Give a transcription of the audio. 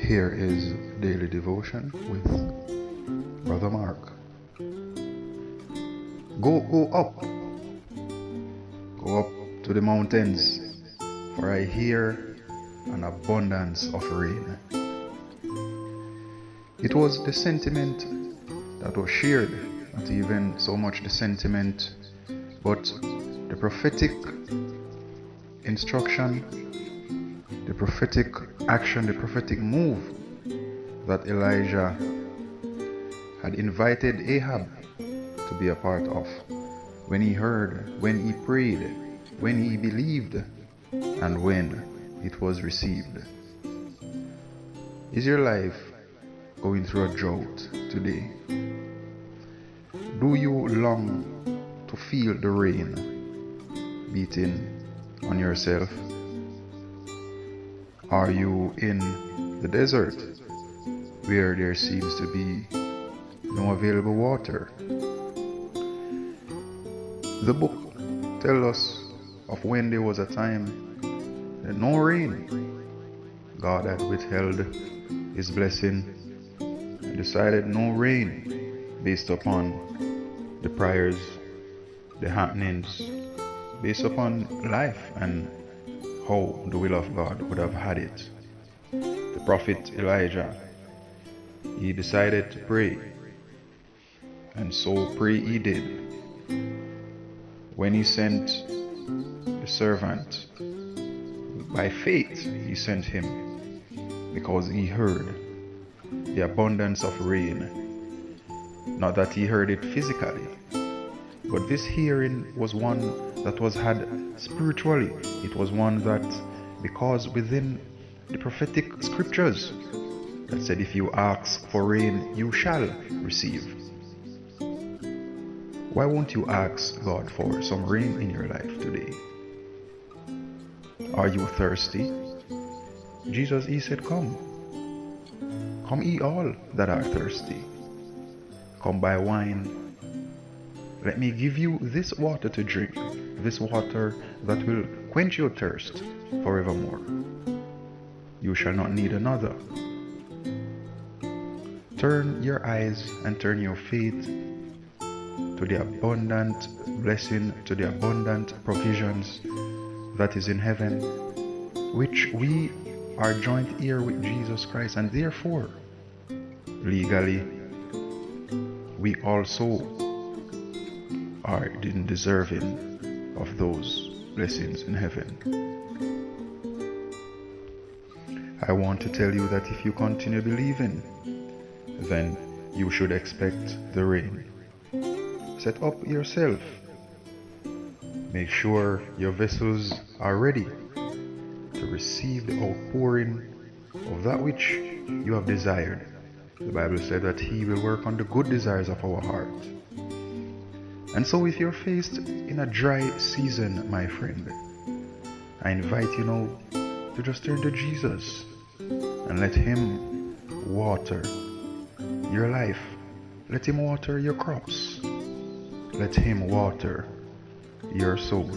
Here is Daily Devotion with Brother Mark. Go up to the mountains, for I hear an abundance of rain. It was the sentiment that was shared, not even so much the sentiment, but the prophetic instruction, the prophetic action, the prophetic move that Elijah had invited Ahab to be a part of. When he heard, when he prayed, when he believed, and when it was received. Is your life going through a drought today? Do you long to feel the rain beating on yourself? Are you in the desert where there seems to be no available water? The book tells us of when there was a time that no rain. God had withheld his blessing and decided no rain based upon the prayers, the happenings, based upon life and how the will of God would have had it. The prophet Elijah, he decided to pray, and so pray he did. When he sent the servant, by faith he sent him, because he heard the abundance of rain. Not that he heard it physically, but this hearing was one that was had spiritually. It was one that, because within the prophetic scriptures that said, if you ask for rain, you shall receive. Why won't you ask God for some rain in your life today? Are you thirsty? Jesus, he said, come ye all that are thirsty. Come buy wine. Let me give you this water to drink, this water that will quench your thirst forevermore. You shall not need another. Turn your eyes and turn your faith to the abundant blessing, to the abundant provisions that is in heaven, which we are joint heir with Jesus Christ, and therefore legally we also are deserving of those blessings in heaven. I want to tell you that if you continue believing, then you should expect the rain. Set up yourself. Make sure your vessels are ready to receive the outpouring of that which you have desired. The Bible said that He will work on the good desires of our heart. And so if you're faced in a dry season, my friend, I invite you now to just turn to Jesus and let Him water your life. Let Him water your crops. Let Him water your soul.